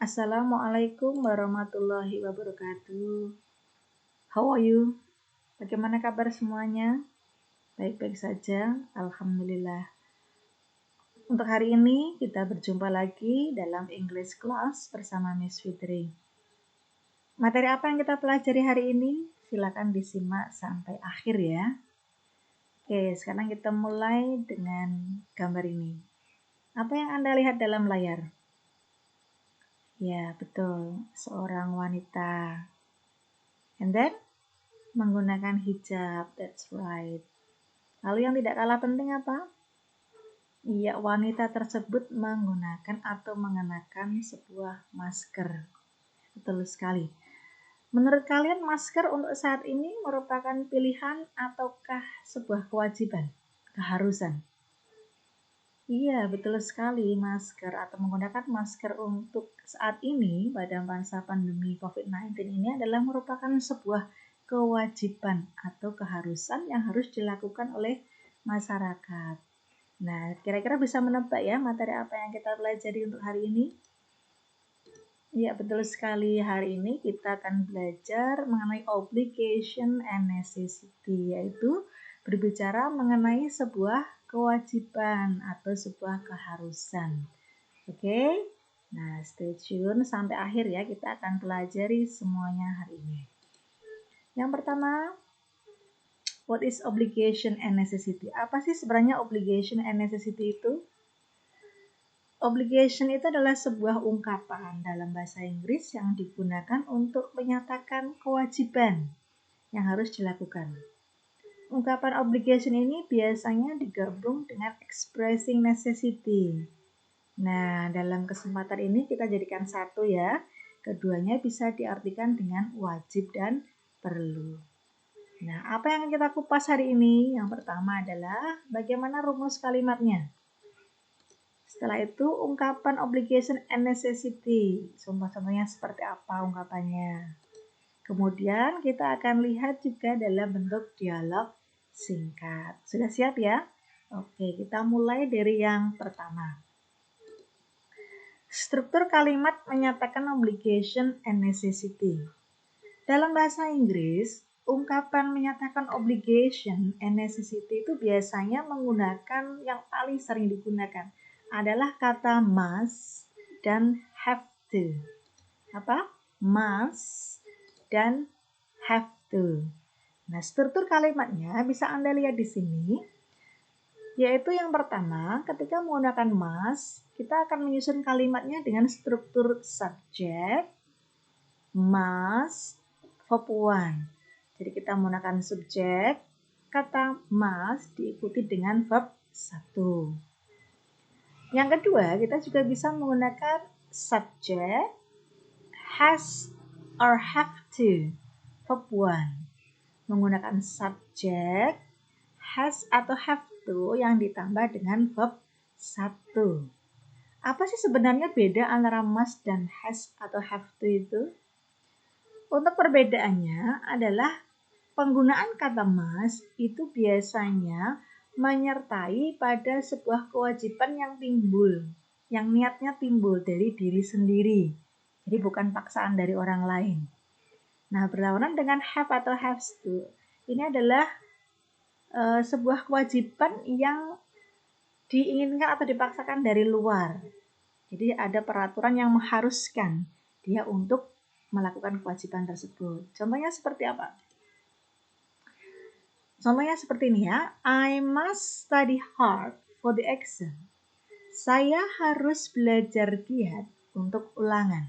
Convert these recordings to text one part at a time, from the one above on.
Assalamualaikum warahmatullahi wabarakatuh. How are you? Bagaimana kabar semuanya? Baik-baik saja, alhamdulillah. Untuk hari ini kita berjumpa lagi dalam English class bersama Miss Fitri. Materi apa yang kita pelajari hari ini? Silakan disimak sampai akhir ya. Oke, sekarang kita mulai dengan gambar ini. Apa yang Anda lihat dalam layar? Ya, betul, seorang wanita. And then, menggunakan hijab, that's right. Lalu yang tidak kalah penting apa? Iya, wanita tersebut menggunakan atau mengenakan sebuah masker. Betul sekali. Menurut kalian masker untuk saat ini merupakan pilihan ataukah sebuah kewajiban, keharusan? Iya, betul sekali. Masker atau menggunakan masker untuk saat ini pada masa pandemi COVID-19 ini adalah merupakan sebuah kewajiban atau keharusan yang harus dilakukan oleh masyarakat. Nah, kira-kira bisa menebak ya materi apa yang kita pelajari untuk hari ini? Iya, betul sekali. Hari ini kita akan belajar mengenai obligation and necessity, yaitu berbicara mengenai sebuah kewajiban atau sebuah keharusan. Oke? Nah, stay tune sampai akhir ya. Kita akan pelajari semuanya hari ini. Yang pertama, what is obligation and necessity? Apa sih sebenarnya obligation and necessity itu? Obligation itu adalah sebuah ungkapan dalam bahasa Inggris yang digunakan untuk menyatakan kewajiban yang harus dilakukan. Ungkapan obligation ini biasanya digabung dengan expressing necessity. Nah, dalam kesempatan ini kita jadikan satu ya. Keduanya bisa diartikan dengan wajib dan perlu. Nah, apa yang kita kupas hari ini? Yang pertama adalah bagaimana rumus kalimatnya. Setelah itu, ungkapan obligation and necessity. Contoh-contohnya seperti apa ungkapannya. Kemudian kita akan lihat juga dalam bentuk dialog singkat. Sudah siap ya? Oke, kita mulai dari yang pertama. Struktur kalimat menyatakan obligation and necessity. Dalam bahasa Inggris, ungkapan menyatakan obligation and necessity itu biasanya menggunakan yang paling sering digunakan adalah kata must dan have to. Apa? Must dan have to. Nah, struktur kalimatnya bisa Anda lihat di sini, yaitu yang pertama, ketika menggunakan must, kita akan menyusun kalimatnya dengan struktur subject, must, verb one. Jadi kita menggunakan subjek, kata must diikuti dengan verb satu. Yang kedua, kita juga bisa menggunakan subject, has or have to, verb one. Menggunakan subjek, has atau have to yang ditambah dengan verb satu. Apa sih sebenarnya beda antara must dan has atau have to itu? Untuk perbedaannya adalah penggunaan kata must itu biasanya menyertai pada sebuah kewajiban yang timbul, yang niatnya timbul dari diri sendiri. Jadi bukan paksaan dari orang lain. Nah, berlawanan dengan have atau have to. Ini adalah sebuah kewajiban yang diinginkan atau dipaksakan dari luar. Jadi ada peraturan yang mengharuskan dia untuk melakukan kewajiban tersebut. Contohnya seperti apa? Contohnya seperti ini ya. I must study hard for the exam. Saya harus belajar giat untuk ulangan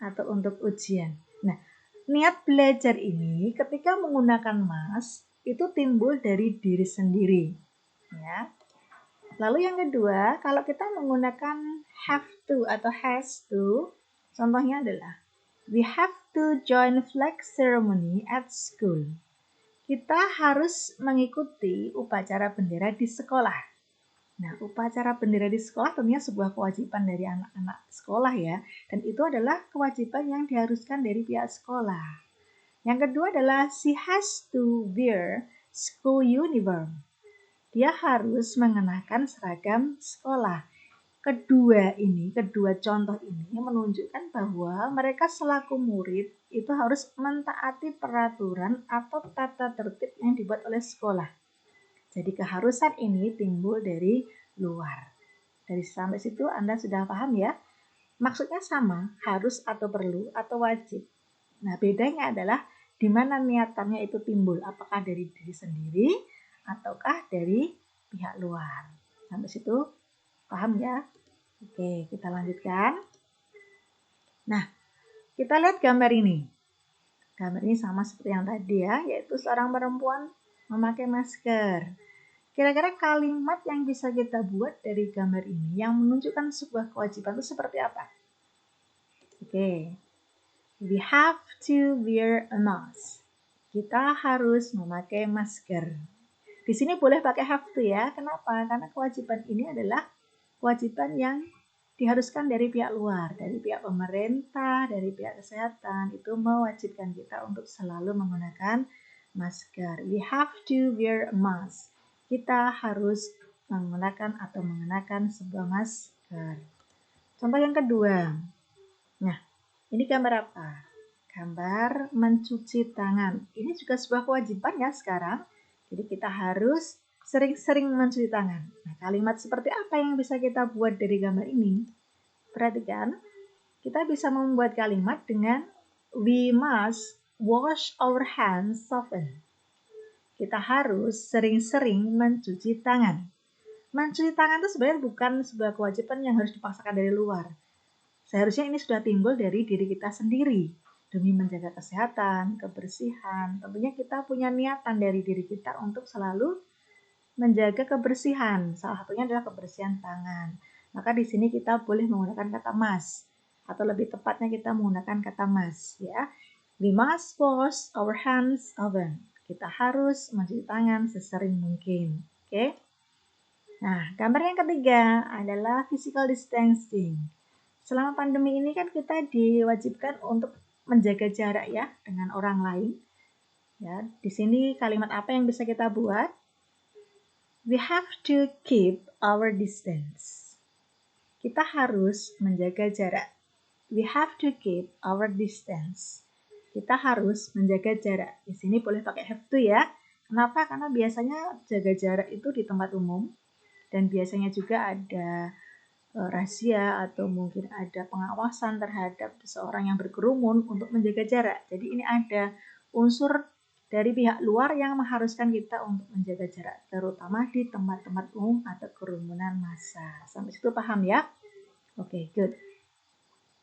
atau untuk ujian. Nah, niat belajar ini ketika menggunakan must itu timbul dari diri sendiri. Ya. Lalu yang kedua, kalau kita menggunakan have to atau has to, contohnya adalah we have to join flag ceremony at school. Kita harus mengikuti upacara bendera di sekolah. Nah, upacara bendera di sekolah tentunya sebuah kewajiban dari anak-anak sekolah ya. Dan itu adalah kewajiban yang diharuskan dari pihak sekolah. Yang kedua adalah she has to wear school uniform. Dia harus mengenakan seragam sekolah. kedua contoh ini menunjukkan bahwa mereka selaku murid itu harus mentaati peraturan atau tata tertib yang dibuat oleh sekolah. Jadi keharusan ini timbul dari luar. Dari sampai situ Anda sudah paham ya? Maksudnya sama, harus atau perlu atau wajib. Nah, bedanya adalah di mana niatannya itu timbul, apakah dari diri sendiri ataukah dari pihak luar. Sampai situ paham ya? Oke, kita lanjutkan. Nah, kita lihat gambar ini. Gambar ini sama seperti yang tadi ya, yaitu seorang perempuan memakai masker. Kira-kira kalimat yang bisa kita buat dari gambar ini yang menunjukkan sebuah kewajiban itu seperti apa? Oke, we have to wear a mask. Kita harus memakai masker. Di sini boleh pakai have to ya. Kenapa? Karena kewajiban ini adalah kewajiban yang diharuskan dari pihak luar, dari pihak pemerintah, dari pihak kesehatan. Itu mewajibkan kita untuk selalu menggunakan masker. We have to wear a mask. Kita harus menggunakan atau mengenakan sebuah masker. Contoh yang kedua. Nah, ini gambar apa? Gambar mencuci tangan. Ini juga sebuah kewajiban ya sekarang. Jadi kita harus sering-sering mencuci tangan. Nah, kalimat seperti apa yang bisa kita buat dari gambar ini? Perhatikan, kita bisa membuat kalimat dengan we must wash our hands often. Kita harus sering-sering mencuci tangan. Mencuci tangan itu sebenarnya bukan sebuah kewajiban yang harus dipaksakan dari luar. Seharusnya ini sudah timbul dari diri kita sendiri. Demi menjaga kesehatan, kebersihan, tentunya kita punya niatan dari diri kita untuk selalu menjaga kebersihan. Salah satunya adalah kebersihan tangan. Maka di sini kita boleh menggunakan kata must, atau lebih tepatnya kita menggunakan kata must ya. We must wash our hands often. Kita harus mencuci tangan sesering mungkin. Oke? Nah, gambar yang ketiga adalah physical distancing. Selama pandemi ini kan kita diwajibkan untuk menjaga jarak ya dengan orang lain. Ya, di sini kalimat apa yang bisa kita buat? We have to keep our distance. Kita harus menjaga jarak. We have to keep our distance. Kita harus menjaga jarak. Di sini boleh pakai have to ya. Kenapa? Karena biasanya jaga jarak itu di tempat umum dan biasanya juga ada rahasia atau mungkin ada pengawasan terhadap seseorang yang berkerumun untuk menjaga jarak. Jadi ini ada unsur dari pihak luar yang mengharuskan kita untuk menjaga jarak, terutama di tempat-tempat umum atau kerumunan massa. Sampai situ paham ya? Oke, good.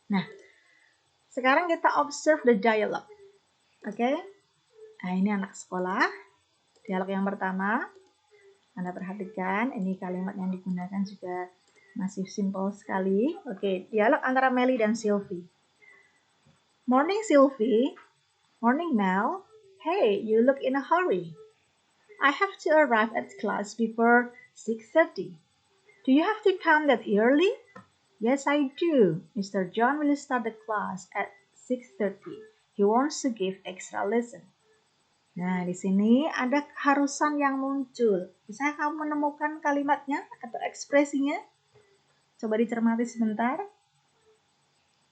Nah, sekarang kita observe the dialogue. Oke? Nah, ini anak sekolah. Dialog yang pertama, Anda perhatikan, ini kalimat yang digunakan juga masih simple sekali. Oke, dialog antara Melly dan Sylvie. Morning Sylvie. Morning Mel. Hey, you look in a hurry. I have to arrive at class before 6:30. Do you have to come that early? Yes, I do. Mr. John will start the class at 6:30. He wants to give extra lesson. Nah, di sini ada keharusan yang muncul. Bisa kamu menemukan kalimatnya atau ekspresinya? Coba dicermati sebentar.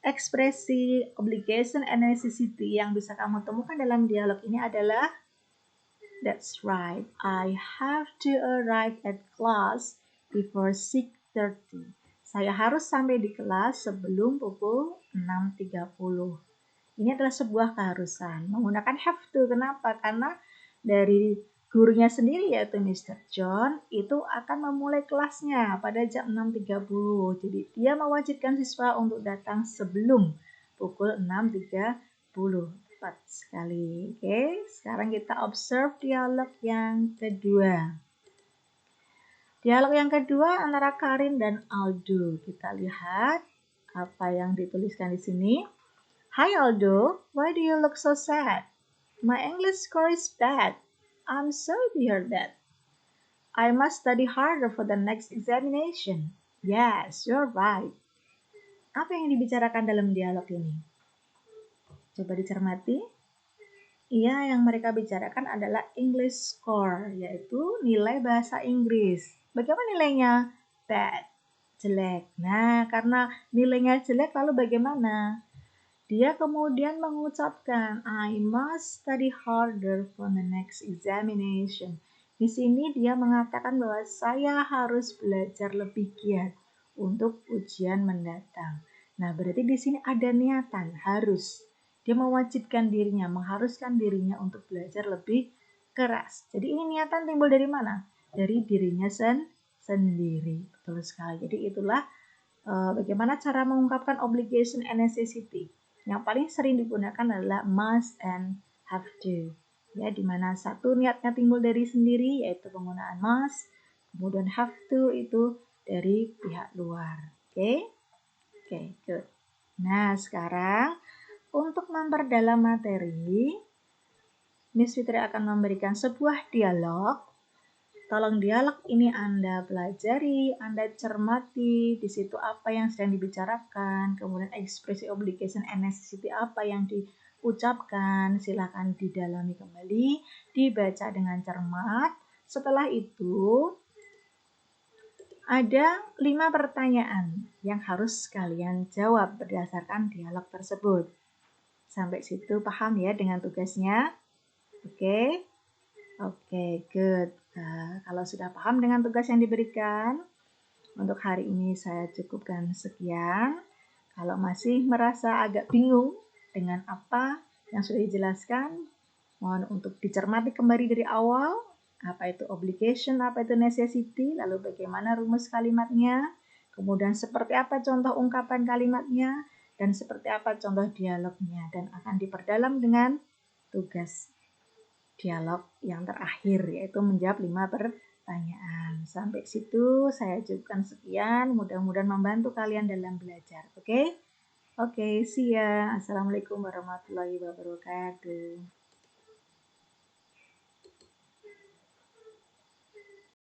Ekspresi obligation and necessity yang bisa kamu temukan dalam dialog ini adalah that's right, I have to arrive at class before 6:30. Saya harus sampai di kelas sebelum pukul 6.30. Ini adalah sebuah keharusan. Menggunakan have to. Kenapa? Karena dari gurunya sendiri yaitu Mr. John itu akan memulai kelasnya pada jam 6.30. Jadi dia mewajibkan siswa untuk datang sebelum pukul 6.30. Tepat sekali. Oke, sekarang kita observe dialog yang kedua. Dialog yang kedua antara Karin dan Aldo. Kita lihat apa yang dituliskan di sini. Hi Aldo, why do you look so sad? My English score is bad. I'm sorry to hear that. I must study harder for the next examination. Yes, you're right. Apa yang dibicarakan dalam dialog ini? Coba dicermati. Iya, yang mereka bicarakan adalah English score, yaitu nilai bahasa Inggris. Bagaimana nilainya? Bad. jelek. Nah, karena nilainya jelek lalu bagaimana? Dia kemudian mengucapkan, I must study harder for the next examination. Di sini dia mengatakan bahwa saya harus belajar lebih giat untuk ujian mendatang. Nah, berarti di sini ada niatan, harus. Dia mewajibkan dirinya, mengharuskan dirinya untuk belajar lebih keras. Jadi ini niatan timbul dari mana? Dari dirinya sendiri. Betul sekali. Jadi itulah bagaimana cara mengungkapkan obligation and necessity. Yang paling sering digunakan adalah must and have to. Ya, di mana satu niatnya timbul dari sendiri yaitu penggunaan must, kemudian have to itu dari pihak luar. Oke? Oke, good. Nah, sekarang untuk memperdalam materi, Miss Fitri akan memberikan sebuah dialog. Tolong dialog ini Anda pelajari, Anda cermati, di situ apa yang sedang dibicarakan, kemudian ekspresi obligation and necessity apa yang diucapkan, silakan didalami kembali, dibaca dengan cermat. Setelah itu, ada 5 pertanyaan yang harus kalian jawab berdasarkan dialog tersebut. Sampai situ paham ya dengan tugasnya? Oke? Oke, good. Nah, kalau sudah paham dengan tugas yang diberikan, untuk hari ini saya cukupkan sekian. Kalau masih merasa agak bingung dengan apa yang sudah dijelaskan, mohon untuk dicermati kembali dari awal, apa itu obligation, apa itu necessity, lalu bagaimana rumus kalimatnya, kemudian seperti apa contoh ungkapan kalimatnya, dan seperti apa contoh dialognya, dan akan diperdalam dengan tugas dialog yang terakhir, yaitu menjawab 5 pertanyaan. Sampai situ saya cukupkan sekian, mudah-mudahan membantu kalian dalam belajar. Oke? Oke, see ya. Assalamualaikum warahmatullahi wabarakatuh.